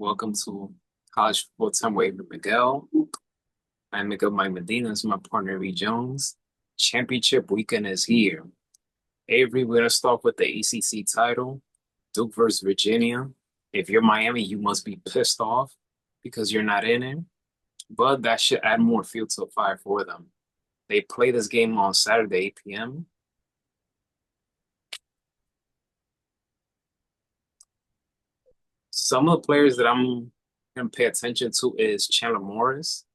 Welcome to College Football Time with Avery Miguel. I'm Miguel Mike Medina. This is my partner, Avery Jones. Championship weekend is here. Avery, we're going to start with the ACC title, Duke versus Virginia. If you're Miami, you must be pissed off because you're not in it, but that should add more fuel to the fire for them. They play this game on Saturday, 8 p.m. Some of the players that I'm going to pay attention to is Chandler Morris.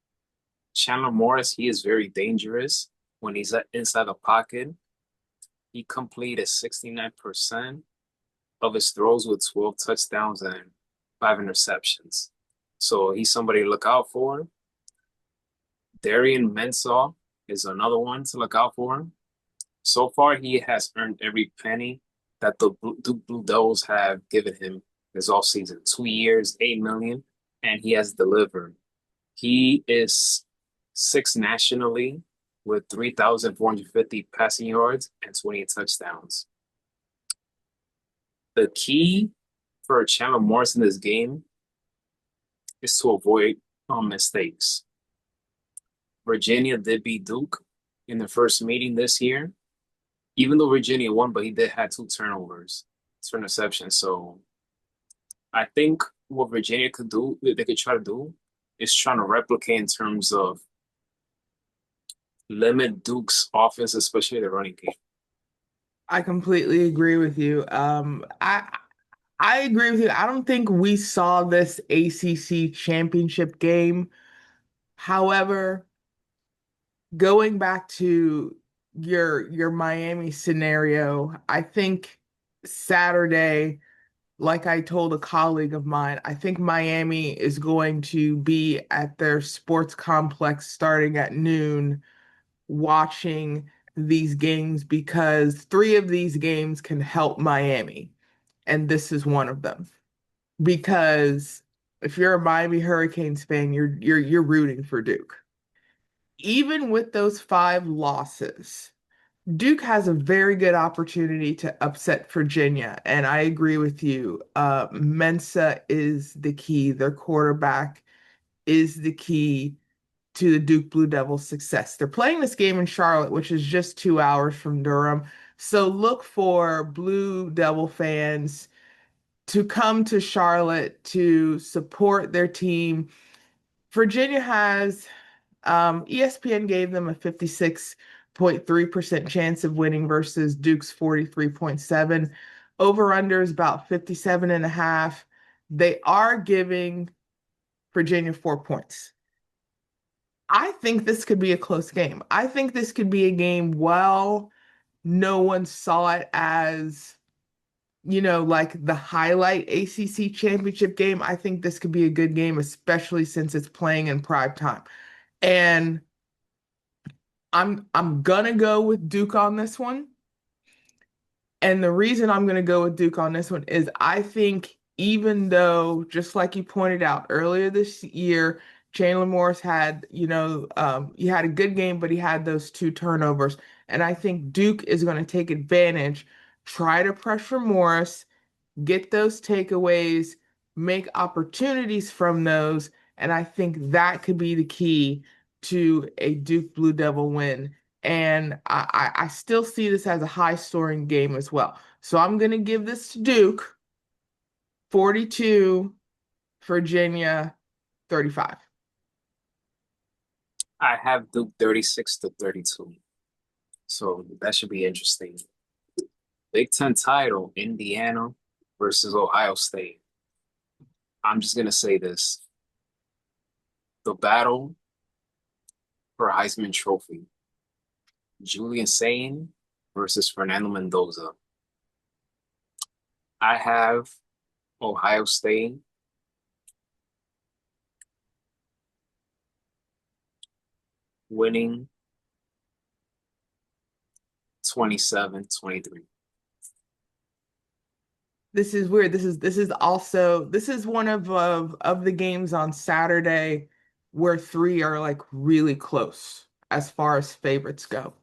Chandler Morris, he is very dangerous when he's inside the pocket. He completed 69% of his throws with 12 touchdowns and 5 interceptions. So he's somebody to look out for. Darian Mensah is another one to look out for. So far, he has earned every penny that the Duke Blue Devils have given him this offseason. 2 years, $8 million, and he has delivered. He is sixth nationally with 3,450 passing yards and 28 touchdowns. The key for Chandler Morris in this game is to avoid mistakes. Virginia did beat Duke in the first meeting this year, even though Virginia won, but he did have two turnovers, two interceptions. So I think what Virginia could do, they could try to do, is trying to replicate in terms of limit Duke's offense, especially the running game. I completely agree with you. I agree with you. I don't think we saw this ACC championship game. However, going back to your Miami scenario, I think Saturday, like I told a colleague of mine, I think Miami is going to be at their sports complex starting at noon watching these games because three of these games can help Miami, and this is one of them. Because if you're a Miami Hurricanes fan, you're rooting for Duke. Even with those five losses, Duke has a very good opportunity to upset Virginia, and I agree with you. Mensa is the key. Their quarterback is the key to the Duke Blue Devils' success. They're playing this game in Charlotte, which is just 2 hours from Durham. So look for Blue Devil fans to come to Charlotte to support their team. Virginia has, ESPN gave them a 56.3% chance of winning versus Duke's 43.7. Over under is about 57 and a half. They are giving Virginia 4 points. I think this could be a close game. I think this could be a game, well, no one saw it as, like the highlight ACC championship game. I think this could be a good game, especially since it's playing in prime time. And I'm gonna go with Duke on this one. And the reason I'm gonna go with Duke on this one is I think even though, just like you pointed out earlier this year, Chandler Morris had, he had a good game, but he had those two turnovers. And I think Duke is going to take advantage, try to pressure Morris, get those takeaways, make opportunities from those, and I think that could be the key to a Duke Blue Devil win. And I still see this as a high scoring game as well. So I'm going to give this to Duke 42, Virginia 35. I have Duke 36-32. So that should be interesting. Big Ten title, Indiana versus Ohio State. I'm just gonna say this. The battle for Heisman Trophy. Julian Sayin versus Fernando Mendoza. I have Ohio State winning 27-23. This is weird. This is one of the games on Saturday where three are like really close as far as favorites go.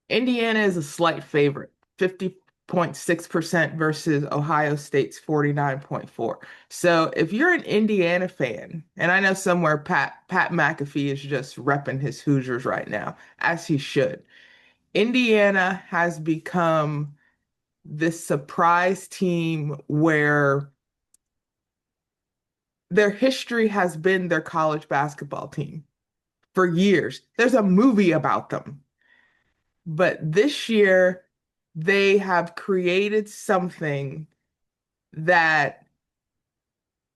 Indiana is a slight favorite, 50 46.6% versus Ohio State's 49.4. So if you're an Indiana fan, and I know somewhere Pat McAfee is just repping his Hoosiers right now, as he should. Indiana has become this surprise team where their history has been their college basketball team for years. There's a movie about them. But this year, they have created something that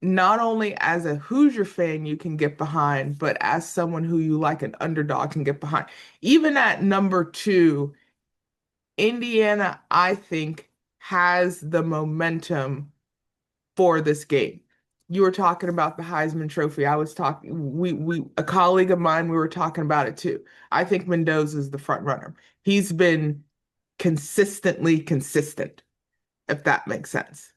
not only as a Hoosier fan you can get behind, but as someone who you like an underdog can get behind. Even at number two, Indiana, I think, has the momentum for this game. You were talking about the Heisman Trophy. I was talking, a colleague of mine, we were talking about it too. I think Mendoza is the front runner. He's been consistently consistent, if that makes sense.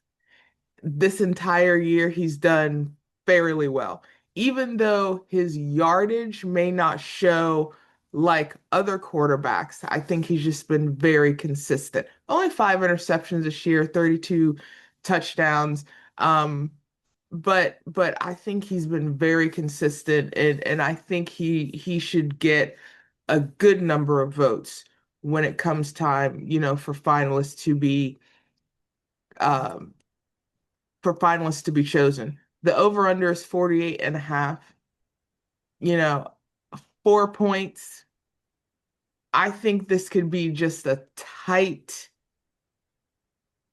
This entire year, he's done fairly well. Even though his yardage may not show like other quarterbacks, I think he's just been very consistent. Only 5 interceptions this year, 32 touchdowns. Um, but I think he's been very consistent and I think he should get a good number of votes when it comes time, for finalists to be um chosen. The over-under is 48 and a half. You know, 4 points. I think this could be just a tight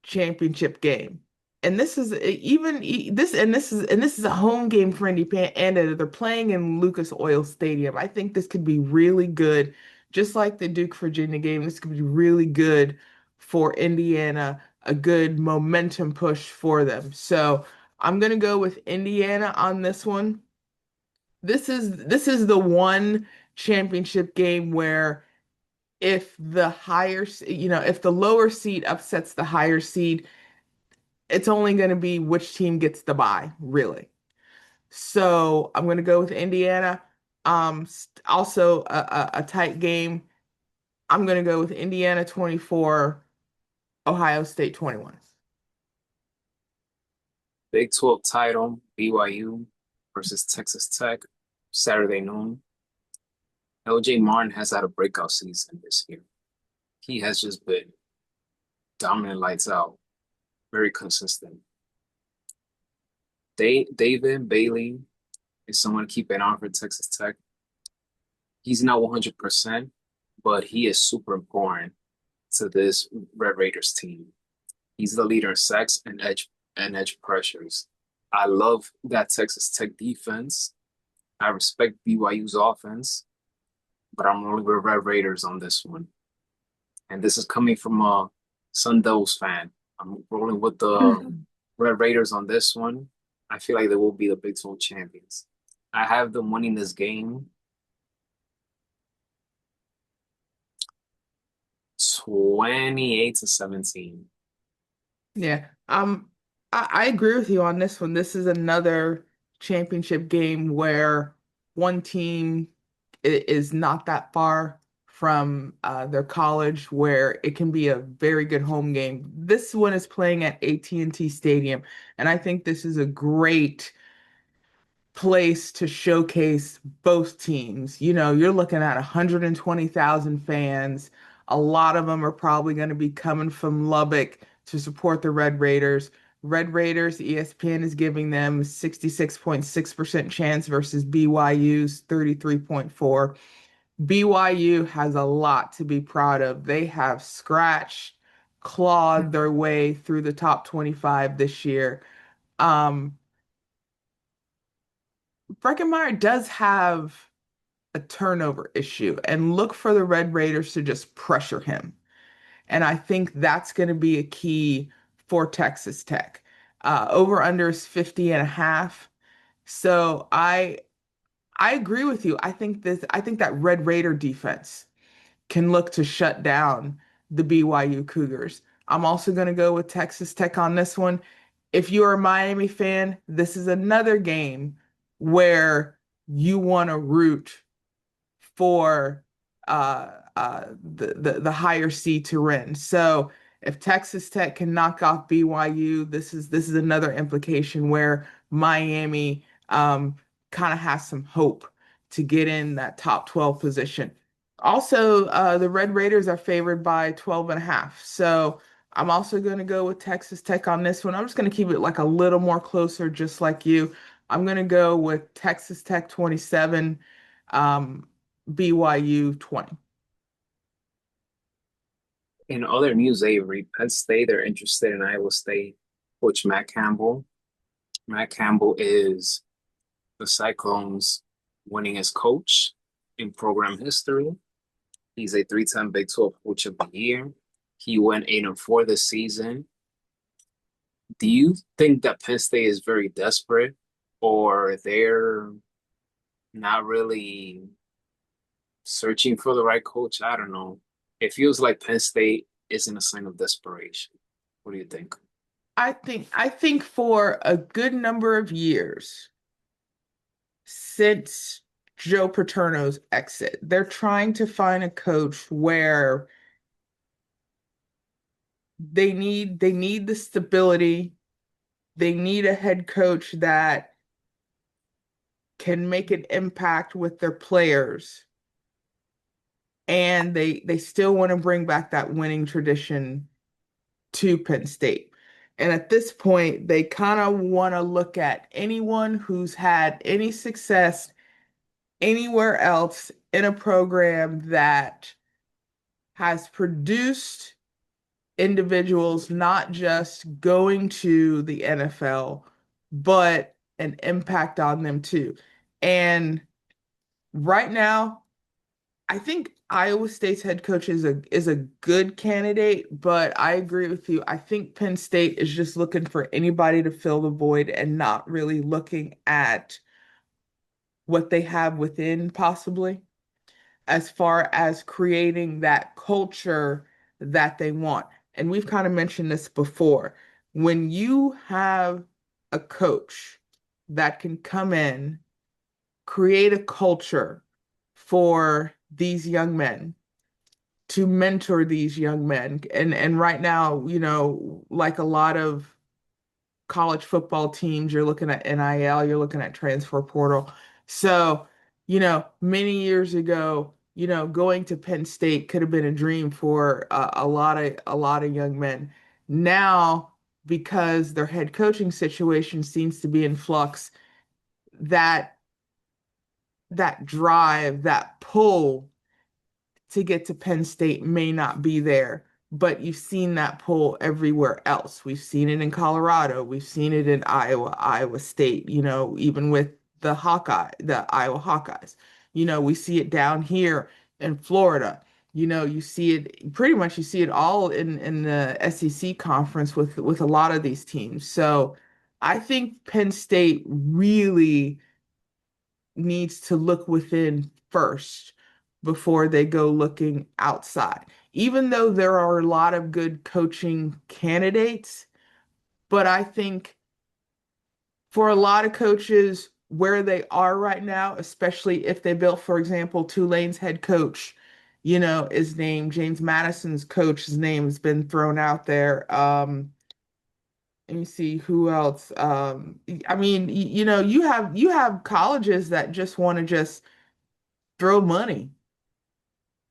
championship game. And this is even this is a home game for Indiana. They're playing in Lucas Oil Stadium. I think this could be really good, just like the Duke Virginia game. This could be really good for Indiana, a good momentum push for them. So I'm gonna go with Indiana on this one. This is the one championship game where if the lower seed upsets the higher seed, it's only going to be which team gets the bye, really. So I'm going to go with Indiana. Also a tight game. I'm going to go with Indiana 24, Ohio State 21. Big 12 title, BYU versus Texas Tech, Saturday noon. LJ Martin has had a breakout season this year. He has just been dominant lights out, very consistent. David Bailey is someone to keep an eye on for Texas Tech. He's not 100%, but he is super important to this Red Raiders team. He's the leader in sacks and edge pressures. I love that Texas Tech defense. I respect BYU's offense, but I'm rolling with Red Raiders on this one. And this is coming from a Sun Devils fan. I'm rolling with the Red Raiders on this one. I feel like they will be the Big 12 champions. I have them winning this game 28-17. Yeah. I agree with you on this one. This is another championship game where one team is not that far from their college, where it can be a very good home game. This one is playing at AT&T Stadium, and I think this is a great place to showcase both teams. You're looking at 120,000 fans. A lot of them are probably going to be coming from Lubbock to support the Red Raiders. Red Raiders, ESPN is giving them 66.6% chance versus BYU's 33.4. BYU has a lot to be proud of. They have clawed their way through the top 25 this year. Um, Breckenmeyer does have a turnover issue, and look for the Red Raiders to just pressure him. And I think that's going to be a key for Texas Tech. Over under is 50 and a half. So I agree with you. I think that Red Raider defense can look to shut down the BYU Cougars. I'm also going to go with Texas Tech on this one. If you're a Miami fan, this is another game where you want to root for the higher seed to win. So If Texas Tech can knock off BYU, this is another implication where Miami kind of has some hope to get in that top 12 position. Also, the Red Raiders are favored by 12 and a half. So I'm also going to go with Texas Tech on this one. I'm just going to keep it like a little more closer, just like you. I'm going to go with Texas Tech 27, um, BYU 20. In other news, Avery, Penn State, they're interested in Iowa State coach Matt Campbell. Matt Campbell is the Cyclones' winningest coach in program history. He's a three-time Big 12 Coach of the Year. He went 8-4 this season. Do you think that Penn State is very desperate, or they're not really searching for the right coach? I don't know. It feels like Penn State isn't a sign of desperation. What do you think? I think for a good number of years since Joe Paterno's exit, they're trying to find a coach where they need the stability. They need a head coach that can make an impact with their players, and they still want to bring back that winning tradition to Penn State. And at this point, they kind of want to look at anyone who's had any success anywhere else in a program that has produced individuals not just going to the NFL, but an impact on them too. And right now, I think Iowa State's head coach is a good candidate, but I agree with you. I think Penn State is just looking for anybody to fill the void and not really looking at what they have within possibly as far as creating that culture that they want. And we've kind of mentioned this before. When you have a coach that can come in, create a culture for these young men, to mentor these young men. And right now, like a lot of college football teams, you're looking at NIL, you're looking at transfer portal. So, many years ago, going to Penn State could have been a dream for a lot of young men. Now, because their head coaching situation seems to be in flux, that that drive, that pull to get to Penn State may not be there, but you've seen that pull everywhere else. We've seen it in Colorado, we've seen it in Iowa, Iowa State, even with the Iowa Hawkeyes. We see it down here in Florida. You see it pretty much, you see it all in the SEC conference with a lot of these teams. So I think Penn State really needs to look within first before they go looking outside. Even though there are a lot of good coaching candidates, but I think for a lot of coaches where they are right now, especially if they built, for example, Tulane's head coach, is named James Madison's coach's name has been thrown out there. Let me see who else. I mean, you have colleges that just want to just throw money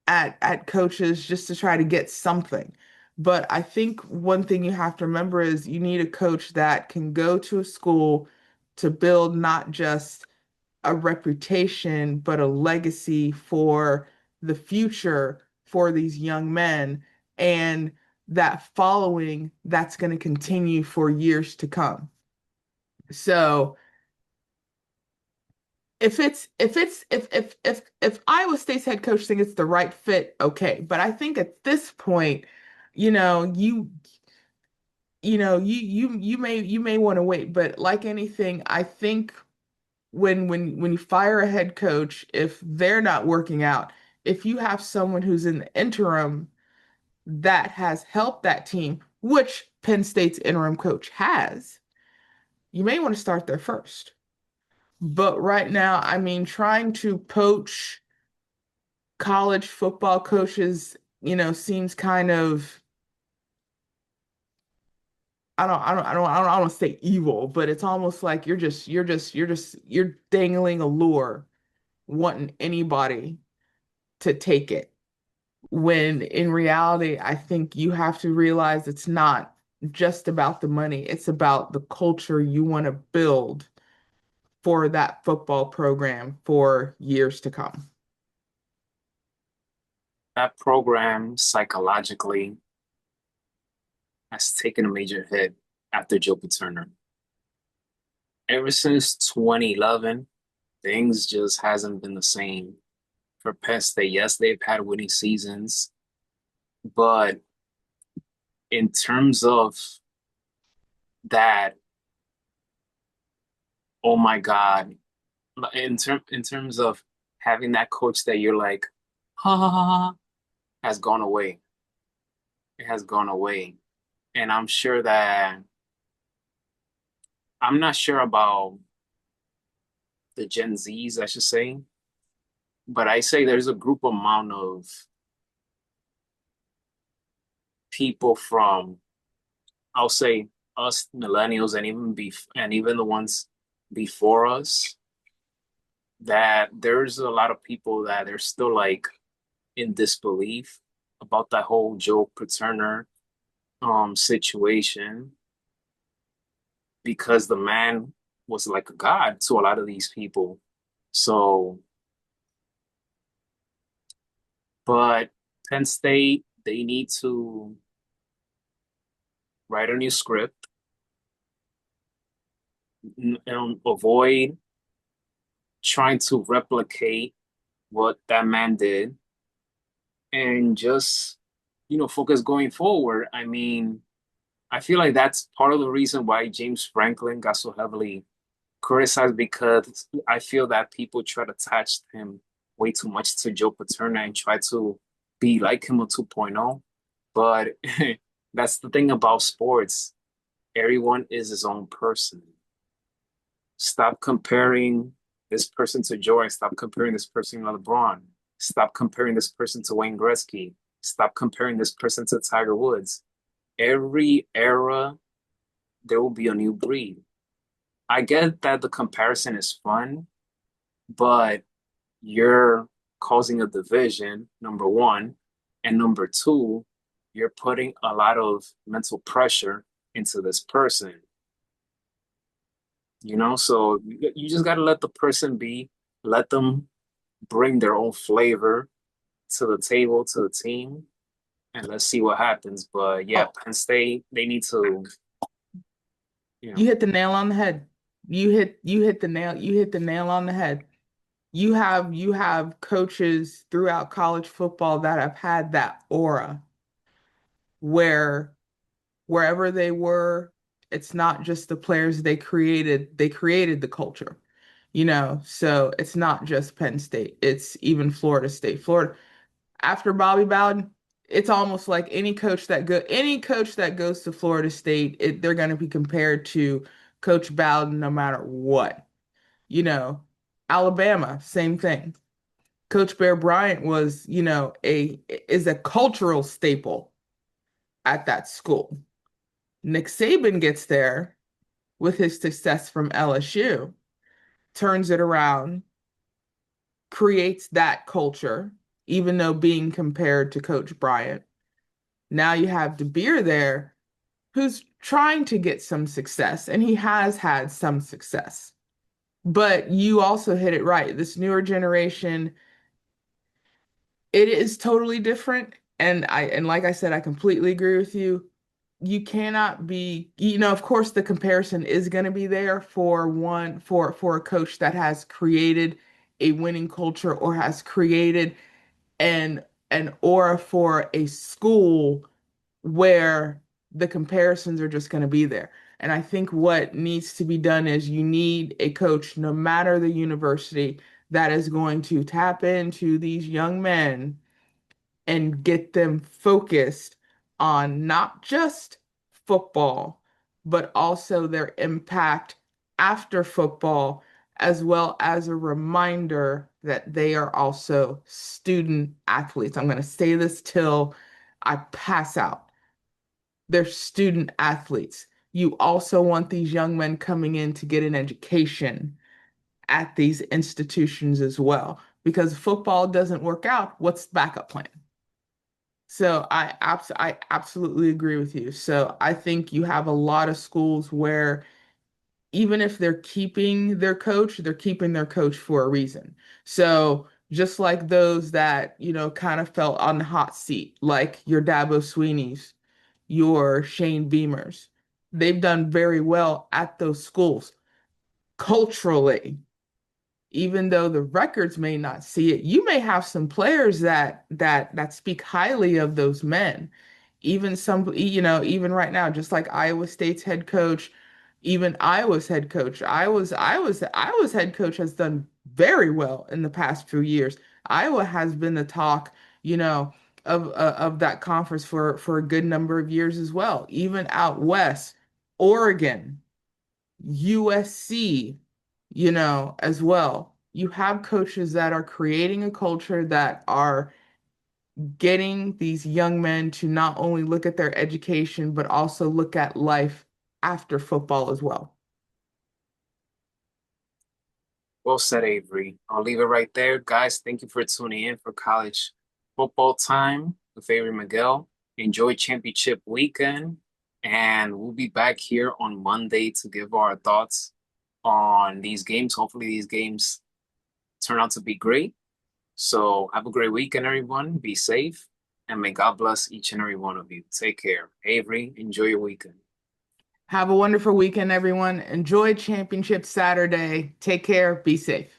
at coaches just to try to get something. But I think one thing you have to remember is you need a coach that can go to a school to build not just a reputation, but a legacy for the future for these young men, and that following that's going to continue for years to come. So if Iowa State's head coach thinks it's the right fit, okay. But I think at this point, you know, you you may want to wait. But like anything, I think when you fire a head coach, if they're not working out, if you have someone who's in the interim that has helped that team, which Penn State's interim coach has, you may want to start there first. But right now, I mean, trying to poach college football coaches, seems kind of I don't want to say evil, but it's almost like you're dangling a lure, wanting anybody to take it. When in reality, I think you have to realize it's not just about the money, it's about the culture you want to build for that football program for years to come. That program psychologically has taken a major hit after Joe Paterno. Ever since 2011, things just hasn't been the same for Penn State. Yes, they've had winning seasons, but in terms of that, oh my God, in terms of having that coach that you're like, ha ha ha, ha, has gone away. It has gone away. And I'm not sure about the Gen Zs, I should say, but I say there's a group amount of people from, I'll say us millennials and even the ones before us, that there's a lot of people that are still like in disbelief about that whole Joe Paterno situation, because the man was like a god to a lot of these people. So, but Penn State, they need to write a new script, avoid trying to replicate what that man did, and just, focus going forward. I mean, I feel like that's part of the reason why James Franklin got so heavily criticized, because I feel that people try to attach him way too much to Joe Paterno and try to be like him a 2.0. But that's the thing about sports. Everyone is his own person. Stop comparing this person to Jordan. Stop comparing this person to LeBron. Stop comparing this person to Wayne Gretzky. Stop comparing this person to Tiger Woods. Every era, there will be a new breed. I get that the comparison is fun, but you're causing a division, number one. And number two, you're putting a lot of mental pressure into this person, So you just got to let the person be, let them bring their own flavor to the table, to the team, and let's see what happens. But yeah, Oh, Penn State, they need to, you you know, hit the nail on the head. You hit the nail on the head. You have coaches throughout college football that have had that aura where wherever they were, it's not just the players they created the culture, so it's not just Penn State, it's even Florida State. Florida, after Bobby Bowden, it's almost like any coach that goes to Florida State, they're going to be compared to Coach Bowden no matter what. You know, Alabama, same thing. Coach Bear Bryant was, a is a cultural staple at that school. Nick Saban gets there with his success from LSU, turns it around, creates that culture, even though being compared to Coach Bryant. Now you have DeBeer there, who's trying to get some success, and he has had some success. But you also hit it right. This newer generation, it is totally different. And like I said, I completely agree with you. You cannot be, of course, the comparison is going to be there for a coach that has created a winning culture or has created an an aura for a school where the comparisons are just going to be there. And I think what needs to be done is you need a coach, no matter the university, that is going to tap into these young men and get them focused on not just football, but also their impact after football, as well as a reminder that they are also student athletes. I'm going to say this till I pass out. They're student athletes. you also want these young men coming in to get an education at these institutions as well. Because if football doesn't work out, what's the backup plan? So I absolutely agree with you. So I think you have a lot of schools where even if they're keeping their coach, they're keeping their coach for a reason. So just like those that, kind of felt on the hot seat, like your Dabo Sweeneys, your Shane Beamers, they've done very well at those schools culturally. Even though the records may not see it, you may have some players that speak highly of those men. Even some, even right now, just like Iowa State's head coach, even Iowa's head coach, Iowa's head coach has done very well in the past few years. Iowa has been the talk, you know, of that conference for a good number of years as well. Even out west, Oregon. USC, as well. You have coaches that are creating a culture that are getting these young men to not only look at their education, but also look at life after football as well. Well said, Avery. I'll leave it right there. Guys, thank you for tuning in for college football time with Avery Miguel. Enjoy championship weekend, and we'll be back here on Monday to give our thoughts on these games. Hopefully, these games turn out to be great. So, have a great weekend, everyone. Be safe, and may God bless each and every one of you. Take care. Avery, enjoy your weekend. Have a wonderful weekend, everyone. Enjoy Championship Saturday. Take care. Be safe.